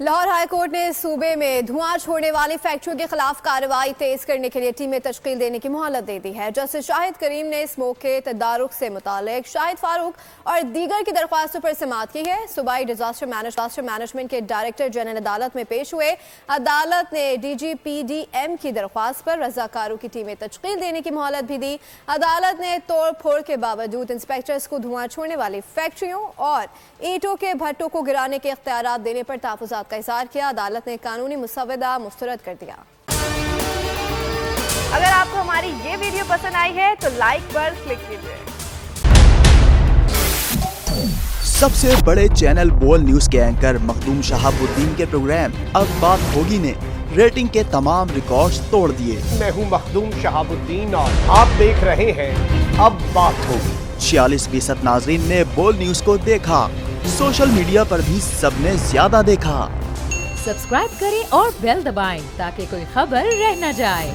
Lahore high court ने सूबे में धुआं छोड़ने वाली फैक्ट्रियों के खिलाफ कार्रवाई तेज करने के लिए टीमें तश्कील देने की मोहलत दे दी है। जस्टिस शाहिद करीम ने स्मोक के तदारुक से मुतालिक शाहिद फारूक और दीगर की दरख्वास्तों पर समाअत की है। सूबाई डिजास्टर मैनेजमेंट के डायरेक्टर जनरल अदालत में पेश हुए। अदालत ने DGPDM की दरख्वास्त पर रजाकारों की टीमें तश्कील देने की मोहलत भी दी। अदालत ने तोड़ फोड़ के बावजूद इंस्पेक्टर्स को धुआं छोड़ने वाली फैक्ट्रियों और ईंटों के भट्टों को गिराने के इख्तियारात देने पर तहफ़्फ़ुज़ात का इज़हार किया। अदालत ने कानूनी मुसव्वदा मुस्तरद कर दिया। अगर आपको हमारी ये वीडियो पसंद आई है तो लाइक पर क्लिक कीजिए। सबसे बड़े चैनल बोल न्यूज के एंकर मखदूम शहाबुद्दीन के प्रोग्राम अब बात होगी ने रेटिंग के तमाम रिकॉर्ड्स तोड़ दिए। मैं हूं मखदूम शहाबुद्दीन और आप देख रहे हैं अब बात होगी। 46% नाज़रीन ने बोल न्यूज को देखा। सोशल मीडिया पर भी सबने ज्यादा देखा। सब्सक्राइब करें और बेल दबाएं ताकि कोई खबर रह न जाए।